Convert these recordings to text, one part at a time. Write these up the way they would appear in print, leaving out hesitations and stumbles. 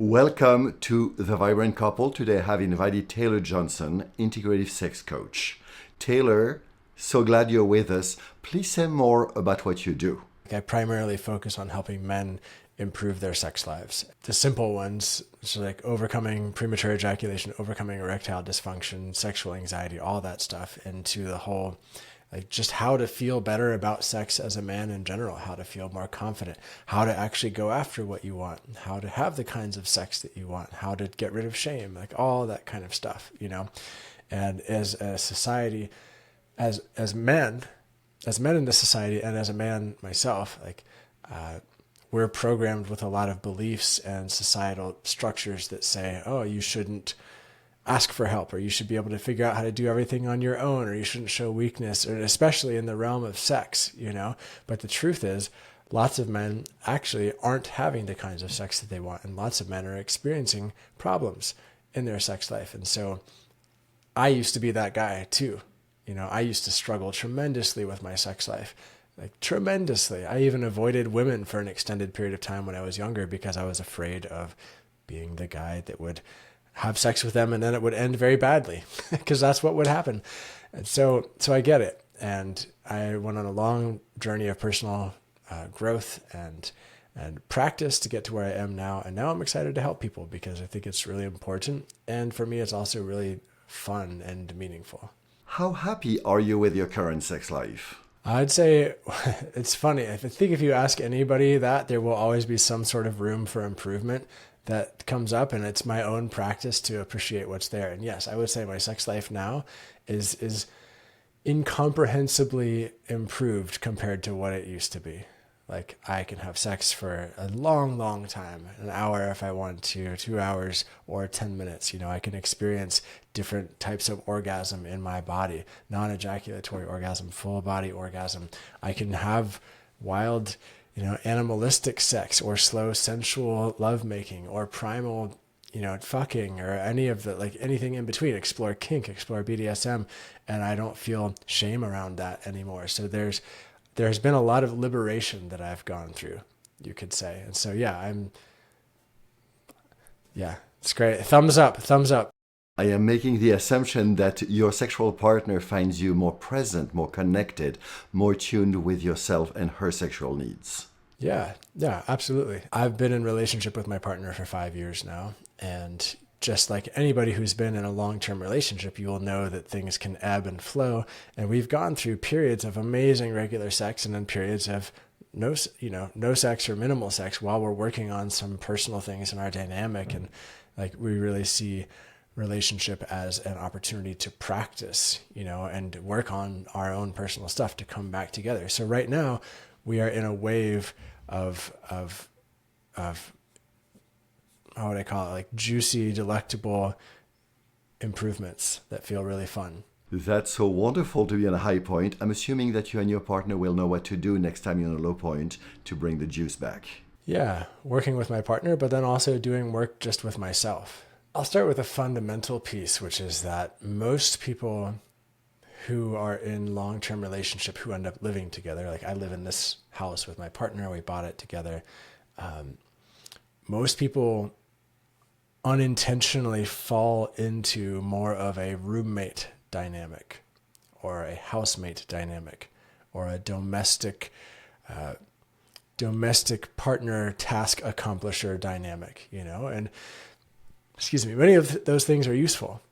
Welcome to The Vibrant Couple. Today I have invited Taylor Johnson, integrative sex coach. Taylor, so glad you're with us. Please say more about what you do. I primarily focus on helping men improve their sex lives. The simple ones, so like overcoming premature ejaculation, overcoming erectile dysfunction, sexual anxiety, all that stuff, into the whole, like just how to feel better about sex as a man in general, how to feel more confident, how to actually go after what you want, how to have the kinds of sex that you want, how to get rid of shame, like all that kind of stuff, you know? And as a society, as men in this society, and as a man myself, we're programmed with a lot of beliefs and societal structures that say, oh, you shouldn't ask for help, or you should be able to figure out how to do everything on your own, or you shouldn't show weakness, or especially in the realm of sex, you know? But the truth is, lots of men actually aren't having the kinds of sex that they want, and lots of men are experiencing problems in their sex life. And so I used to be that guy too. You know, I used to struggle tremendously with my sex life, like tremendously. I even avoided women for an extended period of time when I was younger because I was afraid of being the guy that would have sex with them and then it would end very badly because that's what would happen. And so I get it. And I went on a long journey of personal growth and practice to get to where I am now. And now I'm excited to help people because I think it's really important. And for me, it's also really fun and meaningful. How happy are you with your current sex life? I'd say it's funny. I think if you ask anybody that, there will always be some sort of room for improvement that comes up, and it's my own practice to appreciate what's there. And yes, I would say my sex life now is incomprehensibly improved compared to what it used to be. Like I can have sex for a long, long time, an hour if I want to, 2 hours or 10 minutes. You know, I can experience different types of orgasm in my body, non-ejaculatory orgasm, full body orgasm. I can have wild, animalistic sex or slow sensual lovemaking or primal, fucking or any of the, like anything in between, explore kink, explore BDSM. And I don't feel shame around that anymore. So there's been a lot of liberation that I've gone through, you could say. And so, it's great. Thumbs up, thumbs up. I am making the assumption that your sexual partner finds you more present, more connected, more tuned with yourself and her sexual needs. Yeah, absolutely. I've been in a relationship with my partner for 5 years now. And just like anybody who's been in a long-term relationship, you will know that things can ebb and flow. And we've gone through periods of amazing regular sex and then periods of no sex or minimal sex while we're working on some personal things in our dynamic. And like we really see relationship as an opportunity to practice, and work on our own personal stuff to come back together. So right now we are in a wave of how would I call it? Like juicy, delectable improvements that feel really fun. That's so wonderful to be on a high point. I'm assuming that you and your partner will know what to do next time you're on a low point to bring the juice back. Yeah, working with my partner, but then also doing work just with myself. I'll start with a fundamental piece, which is that most people who are in long-term relationship who end up living together, like I live in this house with my partner, we bought it together. Most people unintentionally fall into more of a roommate dynamic or a housemate dynamic or a domestic partner task accomplisher dynamic, and many of those things are useful,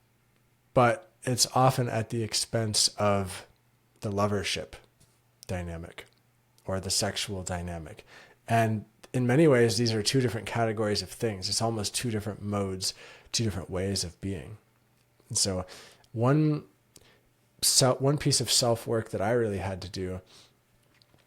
but it's often at the expense of the lovership dynamic or the sexual dynamic. And in many ways, these are two different categories of things. It's almost two different modes, two different ways of being. And so one piece of self-work that I really had to do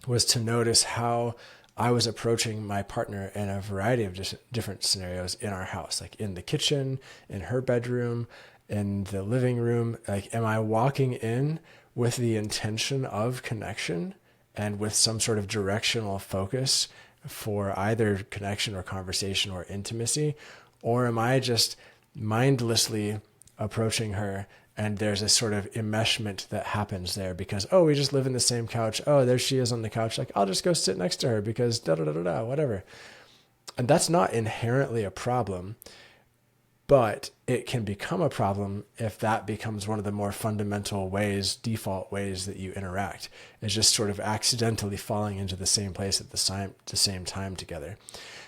was to notice how I was approaching my partner in a variety of different scenarios in our house, like in the kitchen, in her bedroom, in the living room. Like, am I walking in with the intention of connection and with some sort of directional focus for either connection or conversation or intimacy? Or am I just mindlessly approaching her and there's a sort of enmeshment that happens there because, oh, we just live in the same couch. Oh, there she is on the couch. Like, I'll just go sit next to her because da-da-da-da-da, whatever. And that's not inherently a problem, but it can become a problem if that becomes one of the more fundamental ways, default ways that you interact, is just sort of accidentally falling into the same place at the same time together.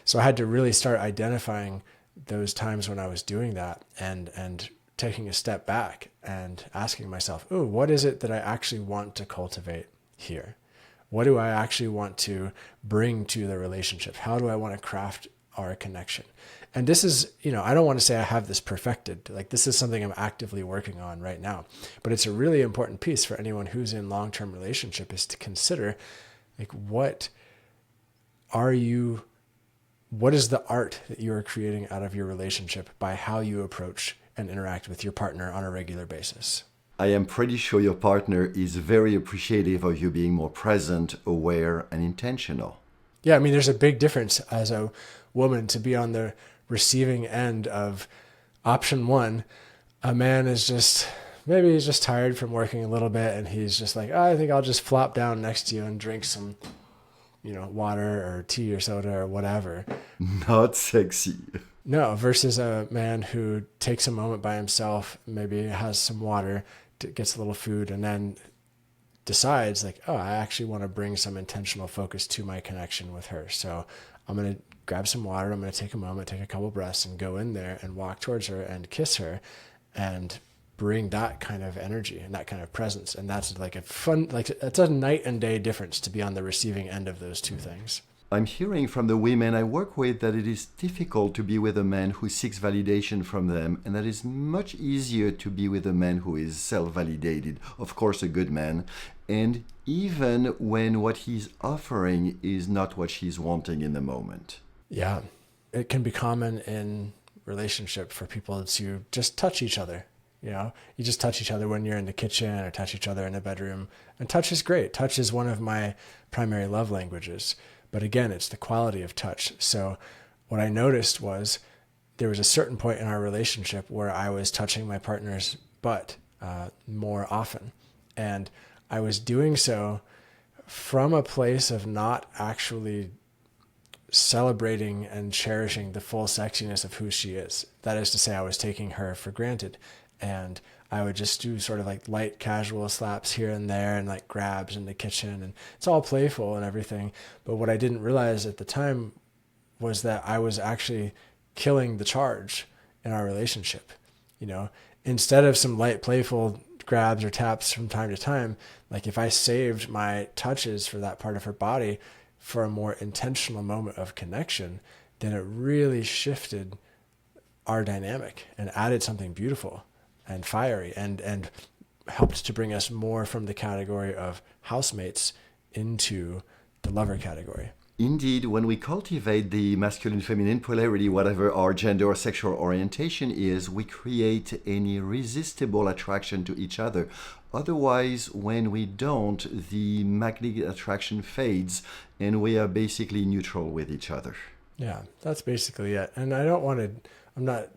So I had to really start identifying those times when I was doing that and taking a step back and asking myself, oh, what is it that I actually want to cultivate here? What do I actually want to bring to the relationship? How do I want to craft our connection? And this is, I don't want to say I have this perfected. Like, this is something I'm actively working on right now. But it's a really important piece for anyone who's in long-term relationship, is to consider, like, what is the art that you are creating out of your relationship by how you approach and interact with your partner on a regular basis? I am pretty sure your partner is very appreciative of you being more present, aware, and intentional. Yeah, I mean, there's a big difference as a woman to be on the receiving end of option one. A man is just, maybe he's just tired from working a little bit, and he's just like, I think I'll just flop down next to you and drink some, water or tea or soda or whatever. Not sexy. No, versus a man who takes a moment by himself, maybe has some water, gets a little food, and then decides, like, oh, I actually want to bring some intentional focus to my connection with her. So I'm going to grab some water. I'm going to take a moment, take a couple breaths, and go in there and walk towards her and kiss her and bring that kind of energy and that kind of presence. And that's like a fun, like, it's a night and day difference to be on the receiving end of those two things. I'm hearing from the women I work with that it is difficult to be with a man who seeks validation from them, and that it's much easier to be with a man who is self-validated, of course a good man, and even when what he's offering is not what she's wanting in the moment. Yeah, it can be common in relationship for people to just touch each other. You just touch each other when you're in the kitchen or touch each other in the bedroom. And touch is great. Touch is one of my primary love languages. But again, it's the quality of touch. So what I noticed was there was a certain point in our relationship where I was touching my partner's butt more often. And I was doing so from a place of not actually celebrating and cherishing the full sexiness of who she is. That is to say, I was taking her for granted. And I would just do sort of like light casual slaps here and there and like grabs in the kitchen, and it's all playful and everything. But what I didn't realize at the time was that I was actually killing the charge in our relationship. Instead of some light playful grabs or taps from time to time, like if I saved my touches for that part of her body for a more intentional moment of connection, then it really shifted our dynamic and added something beautiful and fiery and helped to bring us more from the category of housemates into the lover category. Indeed, when we cultivate the masculine-feminine polarity, whatever our gender or sexual orientation is, we create an irresistible attraction to each other. Otherwise, when we don't, the magnetic attraction fades and we are basically neutral with each other. Yeah, that's basically it. And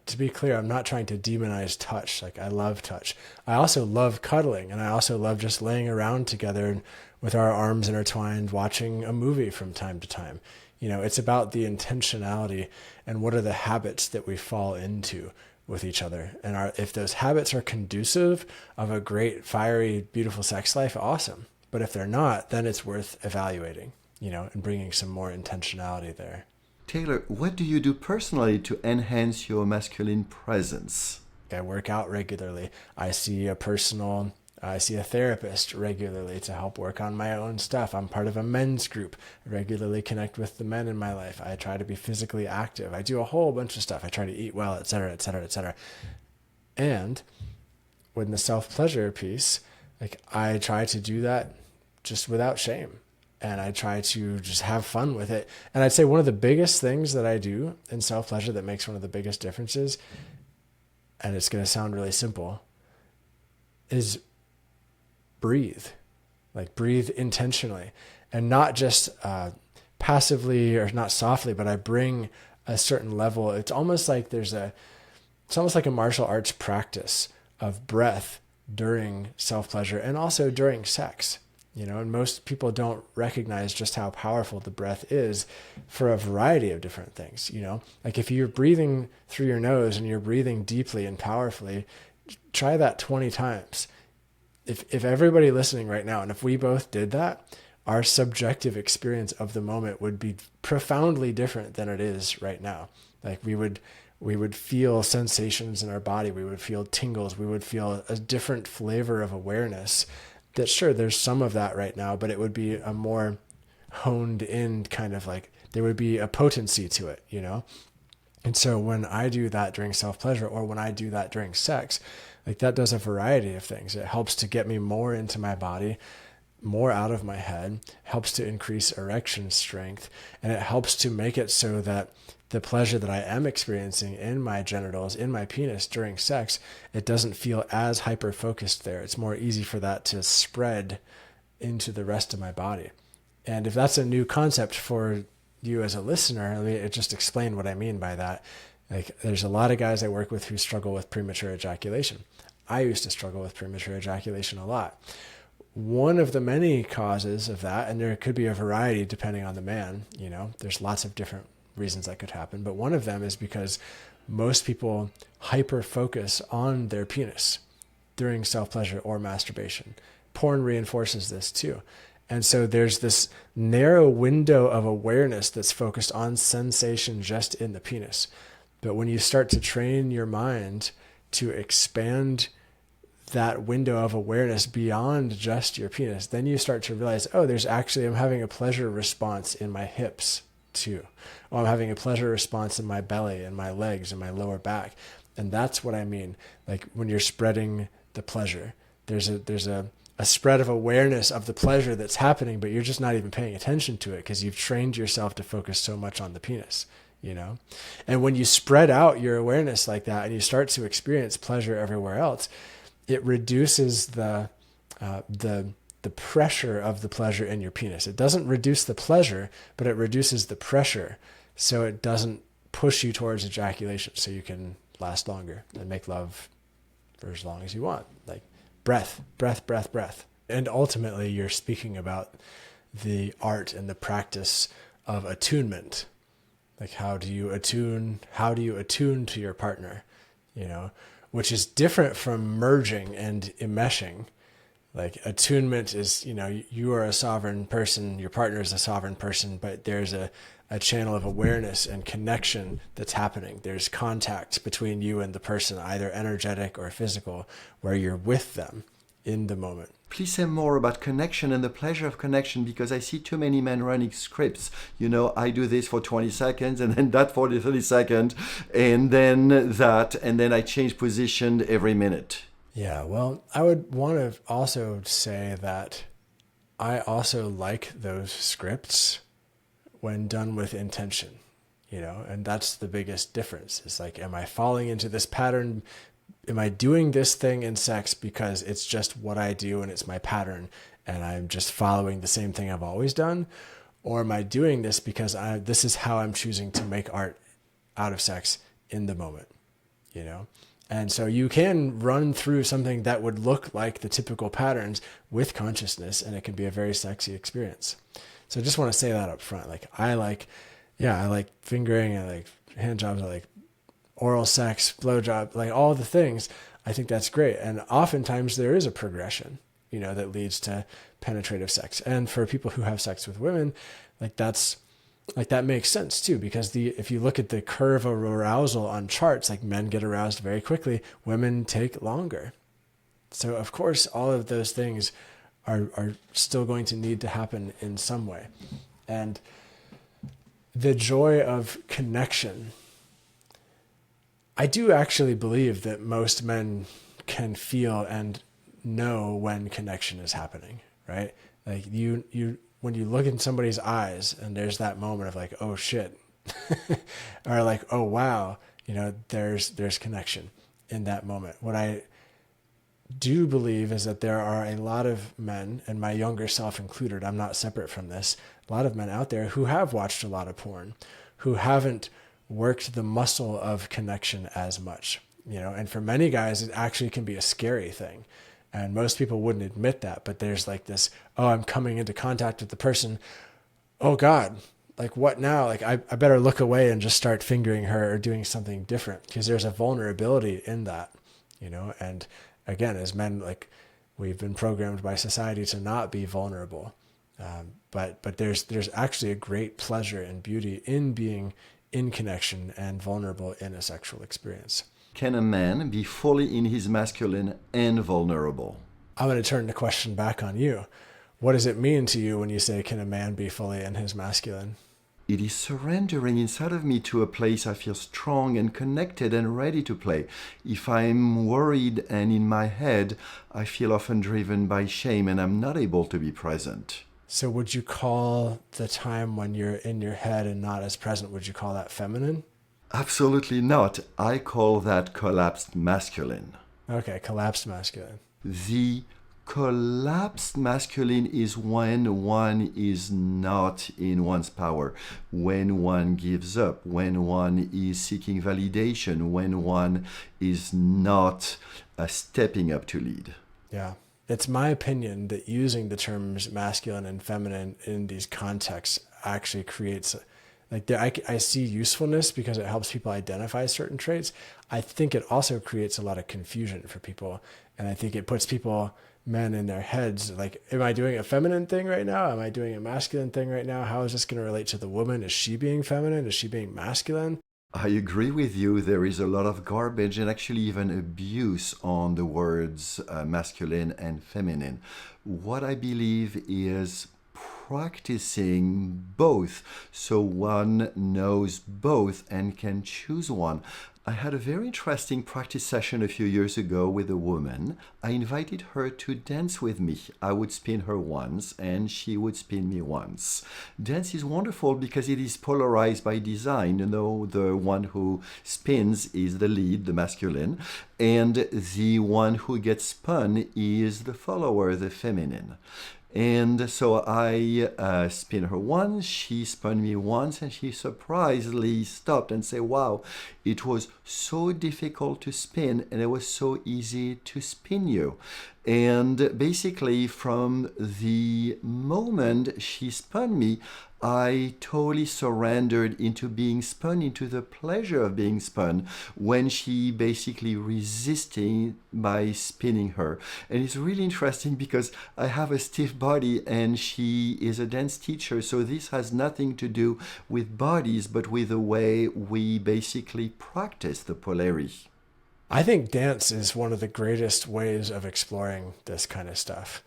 to be clear, I'm not trying to demonize touch. Like, I love touch. I also love cuddling, and I also love just laying around together and with our arms intertwined, watching a movie from time to time. It's about the intentionality and what are the habits that we fall into with each other. And if those habits are conducive of a great, fiery, beautiful sex life, awesome. But if they're not, then it's worth evaluating, and bringing some more intentionality there. Taylor, what do you do personally to enhance your masculine presence? I work out regularly. I see a therapist regularly to help work on my own stuff. I'm part of a men's group. I regularly connect with the men in my life. I try to be physically active. I do a whole bunch of stuff. I try to eat well, et cetera, et cetera, et cetera. And with the self-pleasure piece, like, I try to do that just without shame. And I try to just have fun with it. And I'd say one of the biggest things that I do in self-pleasure that makes one of the biggest differences, and it's going to sound really simple, is breathe. Like, breathe intentionally. And not just passively or not softly, but I bring a certain level. It's almost like a martial arts practice of breath during self-pleasure and also during sex. And most people don't recognize just how powerful the breath is for a variety of different things. Like if you're breathing through your nose and you're breathing deeply and powerfully, try that 20 times. If everybody listening right now, and if we both did that, our subjective experience of the moment would be profoundly different than it is right now. Like we would feel sensations in our body. We would feel tingles. We would feel a different flavor of awareness that, sure, there's some of that right now, but it would be a more honed in kind of like, there would be a potency to it, And so when I do that during self-pleasure, or when I do that during sex, like that does a variety of things. It helps to get me more into my body, more out of my head, helps to increase erection strength, and it helps to make it so that the pleasure that I am experiencing in my genitals, in my penis during sex, it doesn't feel as hyper-focused there. It's more easy for that to spread into the rest of my body. And if that's a new concept for you as a listener, let me just explain what I mean by that. Like, there's a lot of guys I work with who struggle with premature ejaculation. I used to struggle with premature ejaculation a lot. One of the many causes of that, and there could be a variety depending on the man, there's lots of different reasons that could happen, but one of them is because most people hyper focus on their penis during self-pleasure or masturbation. Porn reinforces this too. And so there's this narrow window of awareness that's focused on sensation just in the penis. But when you start to train your mind to expand that window of awareness beyond just your penis, then you start to realize, oh, I'm having a pleasure response in my hips too. Oh, I'm having a pleasure response in my belly and my legs and my lower back. And that's what I mean. Like when you're spreading the pleasure, there's a spread of awareness of the pleasure that's happening, but you're just not even paying attention to it because you've trained yourself to focus so much on the penis, And when you spread out your awareness like that and you start to experience pleasure everywhere else, it reduces the pressure of the pleasure in your penis. It doesn't reduce the pleasure, but it reduces the pressure so it doesn't push you towards ejaculation, so you can last longer and make love for as long as you want. Like breath, breath, breath, breath. And ultimately, you're speaking about the art and the practice of attunement. Like how do you attune to your partner, which is different from merging and enmeshing. Like attunement is, you are a sovereign person, your partner is a sovereign person, but there's a channel of awareness and connection that's happening. There's contact between you and the person, either energetic or physical, where you're with them in the moment. Please say more about connection and the pleasure of connection, because I see too many men running scripts. I do this for 20 seconds and then that for 30 seconds and then that, and then I change position every minute. Yeah, well, I would want to also say that I also like those scripts when done with intention, and that's the biggest difference. It's like, am I falling into this pattern? Am I doing this thing in sex because it's just what I do and it's my pattern and I'm just following the same thing I've always done? Or am I doing this because this is how I'm choosing to make art out of sex in the moment, And so you can run through something that would look like the typical patterns with consciousness, and it can be a very sexy experience. So I just want to say that up front. Like I like fingering, I like hand jobs, I like oral sex, blowjob, like all the things. I think that's great. And oftentimes there is a progression, that leads to penetrative sex. And for people who have sex with women, that makes sense too, because if you look at the curve of arousal on charts, like men get aroused very quickly, women take longer. So of course, all of those things are still going to need to happen in some way. And the joy of connection, I do actually believe that most men can feel and know when connection is happening, right? Like when you look in somebody's eyes and there's that moment of like, oh shit, or like, oh wow, there's connection in that moment. What I do believe is that there are a lot of men, and my younger self included, I'm not separate from this, a lot of men out there who have watched a lot of porn, who haven't worked the muscle of connection as much, and for many guys, it actually can be a scary thing. And most people wouldn't admit that, but there's like this, oh, I'm coming into contact with the person. Oh God, like what now? Like I better look away and just start fingering her or doing something different, because there's a vulnerability in that, and again, as men, like we've been programmed by society to not be vulnerable. But there's actually a great pleasure and beauty in being in connection and vulnerable in a sexual experience. Can a man be fully in his masculine and vulnerable? I'm going to turn the question back on you. What does it mean to you when you say, can a man be fully in his masculine? It is surrendering inside of me to a place I feel strong and connected and ready to play. If I'm worried and in my head, I feel often driven by shame and I'm not able to be present. So would you call the time when you're in your head and not as present, would you call that feminine? Absolutely not. I call that collapsed masculine. Okay, collapsed masculine. The collapsed masculine is when one is not in one's power, when one gives up, when one is seeking validation, when one is not stepping up to lead. Yeah. It's my opinion that using the terms masculine and feminine in these contexts actually creates, I see usefulness because it helps people identify certain traits. I think it also creates a lot of confusion for people. And I think it puts men in their heads, like, am I doing a feminine thing right now? Am I doing a masculine thing right now? How is this going to relate to the woman? Is she being feminine? Is she being masculine? I agree with you. There is a lot of garbage and actually even abuse on the words masculine and feminine. What I believe is practicing both so one knows both and can choose one. I had a very interesting practice session a few years ago with a woman. I invited her to dance with me. I would spin her once and she would spin me once. Dance is wonderful because it is polarized by design. The one who spins is the lead, the masculine, and the one who gets spun is the follower, the feminine. And so I spin her once, she spun me once, and she surprisingly stopped and said, wow, it was so difficult to spin and it was so easy to spin you. And basically from the moment she spun me, I totally surrendered into being spun, into the pleasure of being spun when she basically resisting by spinning her. And it's really interesting because I have a stiff body and she is a dance teacher. So this has nothing to do with bodies, but with the way we basically practice the polarity. I think dance is one of the greatest ways of exploring this kind of stuff.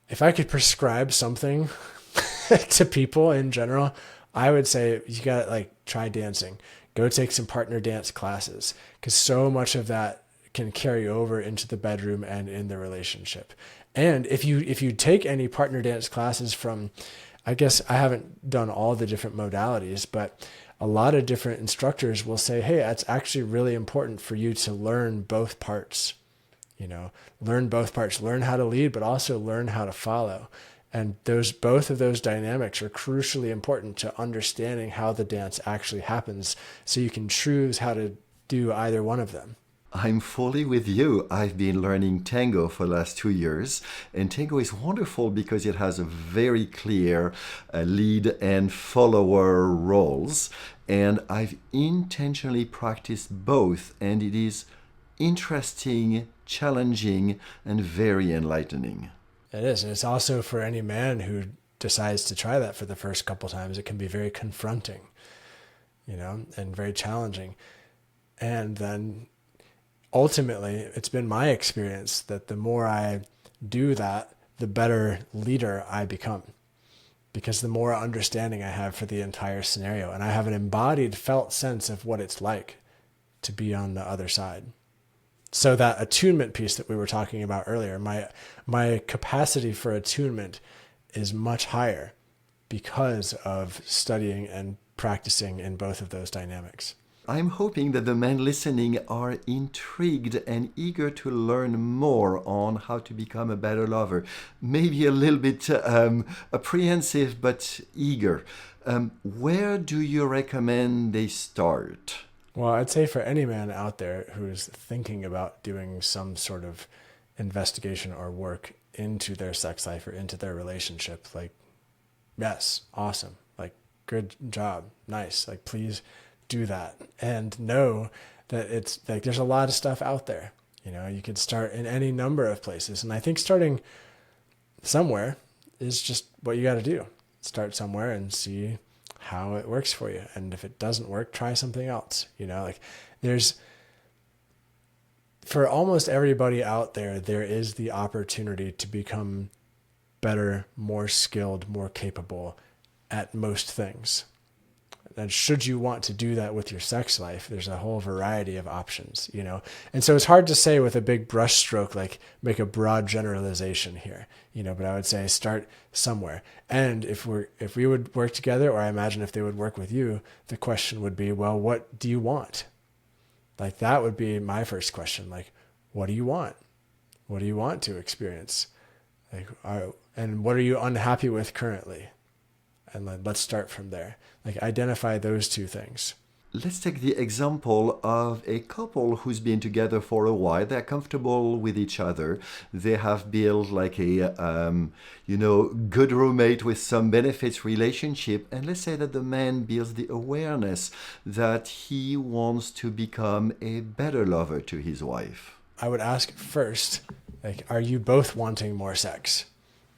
If I could prescribe something to people in general, I would say you got to try dancing. Go take some partner dance classes, because so much of that can carry over into the bedroom and in the relationship. And if you take any partner dance classes from, I guess I haven't done all the different modalities, but a lot of different instructors will say, hey, it's actually really important for you to learn both parts. Learn both parts, learn how to lead, but also learn how to follow. And both of those dynamics are crucially important to understanding how the dance actually happens, so you can choose how to do either one of them. I'm fully with you. I've been learning tango for the last 2 years, and tango is wonderful because it has a very clear lead and follower roles. And I've intentionally practiced both, and it is interesting, challenging, and very enlightening. It is. And it's also, for any man who decides to try that for the first couple times, it can be very confronting, and very challenging. And then ultimately, it's been my experience that the more I do that, the better leader I become, because the more understanding I have for the entire scenario, and I have an embodied, felt sense of what it's like to be on the other side. So that attunement piece that we were talking about earlier, my capacity for attunement is much higher because of studying and practicing in both of those dynamics. I'm hoping that the men listening are intrigued and eager to learn more on how to become a better lover. Maybe a little bit apprehensive, but eager. Where do you recommend they start? Well, I'd say for any man out there who's thinking about doing some sort of investigation or work into their sex life or into their relationship, like, yes, awesome. Like, good job. Nice. Like, please do that. And know that it's like there's a lot of stuff out there. You know, you could start in any number of places. And I think starting somewhere is just what you got to do. Start somewhere and see how it works for you. And if it doesn't work, try something else. You know, like there's, for almost everybody out there, there is the opportunity to become better, more skilled, more capable at most things. And should you want to do that with your sex life, there's a whole variety of options, you know? And so it's hard to say with a big brush stroke, like make a broad generalization here, you know, but I would say start somewhere. And if we would work together, or I imagine if they would work with you, the question would be, well, what do you want? Like that would be my first question. Like, what do you want? What do you want to experience? Like, and what are you unhappy with currently? And let's start from there. Like identify those two things. Let's take the example of a couple who's been together for a while. They're comfortable with each other. They have built like a, good roommate with some benefits relationship. And let's say that the man builds the awareness that he wants to become a better lover to his wife. I would ask first, like, are you both wanting more sex?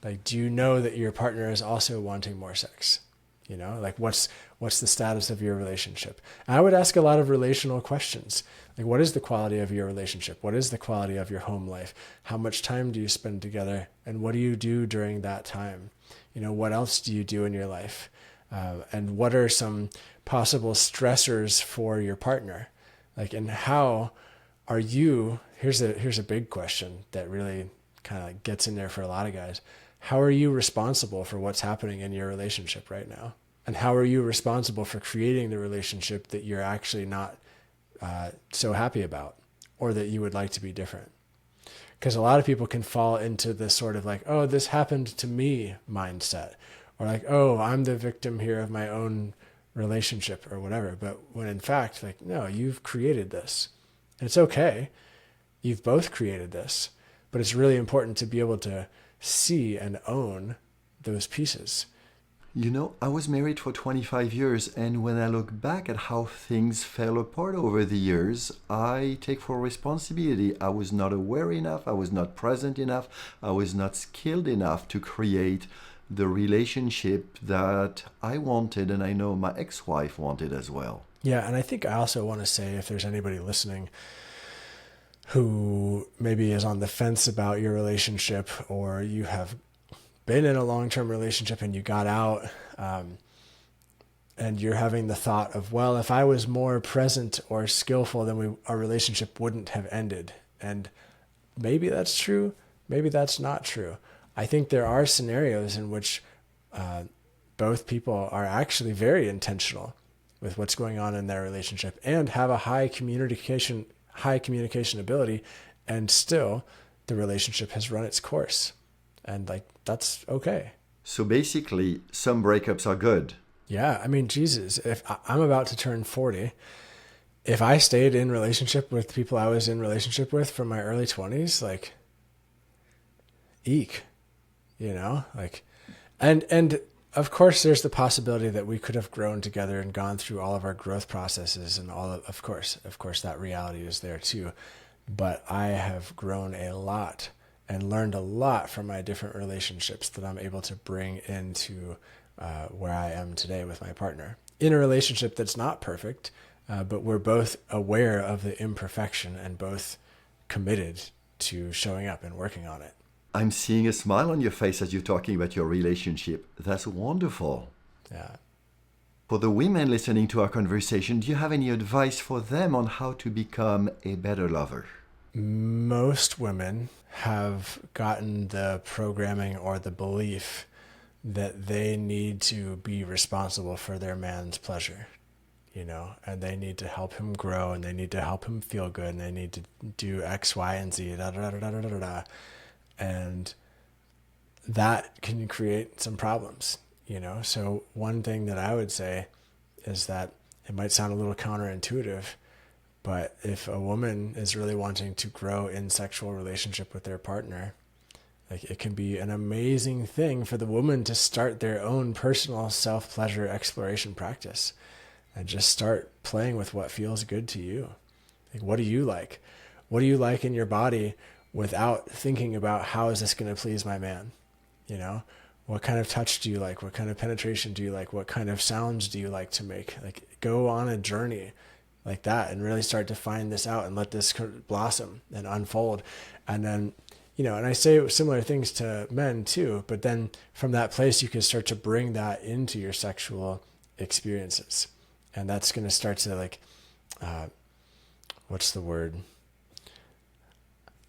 Like, do you know that your partner is also wanting more sex? You know, like what's the status of your relationship? And I would ask a lot of relational questions. Like, what is the quality of your relationship? What is the quality of your home life? How much time do you spend together? And what do you do during that time? You know, what else do you do in your life? And what are some possible stressors for your partner? Like, and how are you, here's a big question that really kind of gets in there for a lot of guys. How are you responsible for what's happening in your relationship right now? And how are you responsible for creating the relationship that you're actually not so happy about, or that you would like to be different? Because a lot of people can fall into this sort of like, oh, this happened to me mindset, or like, oh, I'm the victim here of my own relationship or whatever. But when in fact, like, no, you've created this. And it's okay. You've both created this, but it's really important to be able to see and own those pieces. You know, I was married for 25 years, and when I look back at how things fell apart over the years, I take full responsibility. I was not aware enough, I was not present enough, I was not skilled enough to create the relationship that I wanted, and I know my ex-wife wanted as well. Yeah, and I think I also want to say, if there's anybody listening who maybe is on the fence about your relationship, or you have been in a long-term relationship and you got out, and you're having the thought of, well, if I was more present or skillful, then our relationship wouldn't have ended. And maybe that's true, maybe that's not true. I think there are scenarios in which both people are actually very intentional with what's going on in their relationship and have a high communication ability, and still the relationship has run its course. And like, that's okay. So basically, some breakups are good. Yeah. I mean, Jesus, if I'm about to turn 40, if I stayed in relationship with people I was in relationship with from my early 20s, like, eek, you know, like, and of course there's the possibility that we could have grown together and gone through all of our growth processes and of course that reality is there too. But I have grown a lot and learned a lot from my different relationships that I'm able to bring into where I am today with my partner, in a relationship that's not perfect, but we're both aware of the imperfection and both committed to showing up and working on it. I'm seeing a smile on your face as you're talking about your relationship. That's wonderful. Yeah. For the women listening to our conversation, do you have any advice for them on how to become a better lover? Most women have gotten the programming or the belief that they need to be responsible for their man's pleasure, you know, and they need to help him grow, and they need to help him feel good, and they need to do X, Y, and Z, da, da, da, da, da, da, da. And that can create some problems, you know? So one thing that I would say is that it might sound a little counterintuitive, But if a woman is really wanting to grow in sexual relationship with their partner, like it can be an amazing thing for the woman to start their own personal self-pleasure exploration practice and just start playing with what feels good to you. Like, what do you like? What do you like in your body without thinking about how is this going to please my man? You know, what kind of touch do you like? What kind of penetration do you like? What kind of sounds do you like to make? Like, go on a journey like that and really start to find this out and let this blossom and unfold. And then, you know, and I say similar things to men too, but then from that place, you can start to bring that into your sexual experiences. And that's going to start to like, what's the word?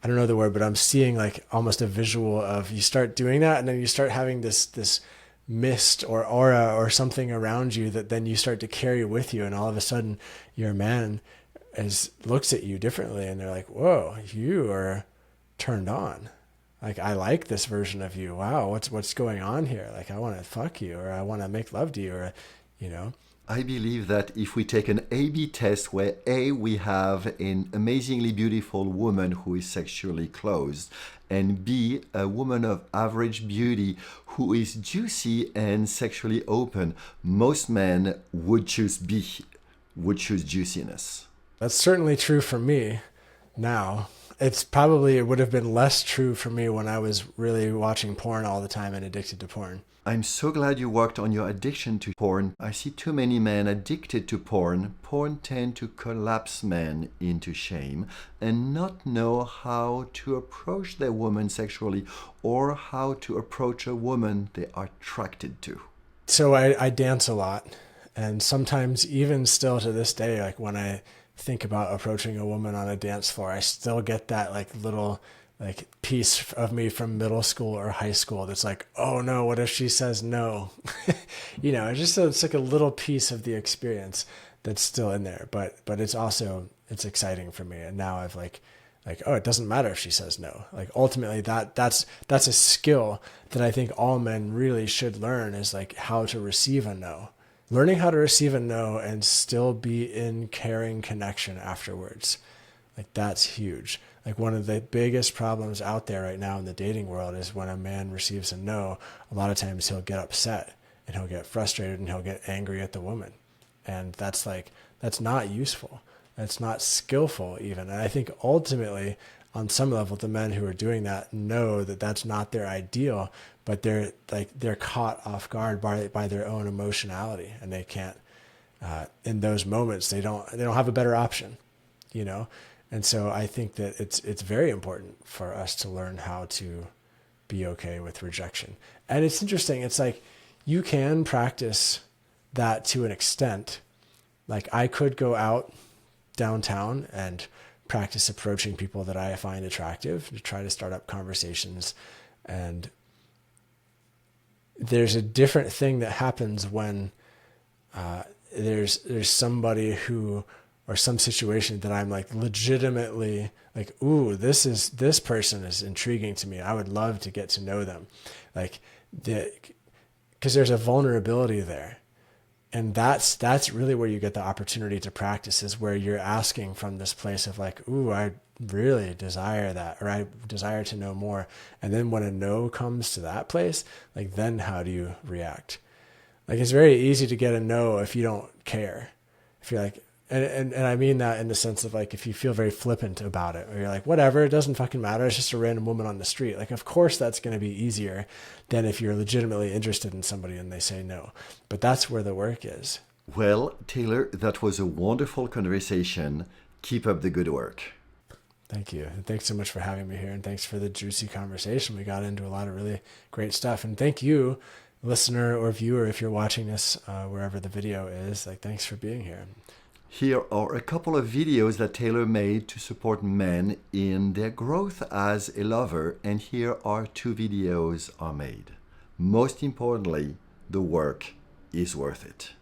I don't know the word, but I'm seeing like almost a visual of you start doing that. And then you start having this mist or aura or something around you that then you start to carry with you. And all of a sudden your man looks at you differently and they're like, whoa, you are turned on. Like, I like this version of you. Wow, what's going on here? Like, I want to fuck you, or I want to make love to you, or, you know. I believe that if we take an A/B test where A, we have an amazingly beautiful woman who is sexually closed, and B, a woman of average beauty who is juicy and sexually open, most men would choose B, would choose juiciness. That's certainly true for me now. It would have been less true for me when I was really watching porn all the time and addicted to porn. I'm so glad you worked on your addiction to porn. I see too many men addicted to porn. Porn tend to collapse men into shame and not know how to approach their woman sexually or how to approach a woman they are attracted to. So I dance a lot, and sometimes even still to this day, like when I think about approaching a woman on a dance floor, I still get that like little like piece of me from middle school or high school that's like, oh no, what if she says no? You know, it's like a little piece of the experience that's still in there, but it's exciting for me. And now I've like, oh, it doesn't matter if she says no. Like ultimately that's a skill that I think all men really should learn, is like how to receive a no. Learning how to receive a no and still be in caring connection afterwards. Like that's huge. Like one of the biggest problems out there right now in the dating world is when a man receives a no, a lot of times he'll get upset and he'll get frustrated and he'll get angry at the woman. And that's not useful. That's not skillful even. And I think ultimately on some level, the men who are doing that know that that's not their ideal, but they're caught off guard by their own emotionality, and they can't, in those moments, they don't have a better option, you know? And so I think that it's very important for us to learn how to be okay with rejection. And it's interesting. It's like you can practice that to an extent. Like I could go out downtown and practice approaching people that I find attractive to try to start up conversations. And there's a different thing that happens when there's somebody who, or some situation that I'm like legitimately like, ooh, this person is intriguing to me. I would love to get to know them. Like because there's a vulnerability there. And that's really where you get the opportunity to practice, is where you're asking from this place of like, ooh, I really desire that, or I desire to know more. And then when a no comes to that place, like then how do you react? Like it's very easy to get a no if you don't care. If you're like, and I mean that in the sense of like, if you feel very flippant about it, or you're like, whatever, it doesn't fucking matter. It's just a random woman on the street. Like, of course that's going to be easier than if you're legitimately interested in somebody and they say no. But that's where the work is. Well, Taylor, that was a wonderful conversation. Keep up the good work. Thank you. And thanks so much for having me here. And thanks for the juicy conversation. We got into a lot of really great stuff. And thank you, listener or viewer, if you're watching this wherever the video is. Like, thanks for being here. Here are a couple of videos that Taylor made to support men in their growth as a lover, and here are 2 videos are made. Most importantly, the work is worth it.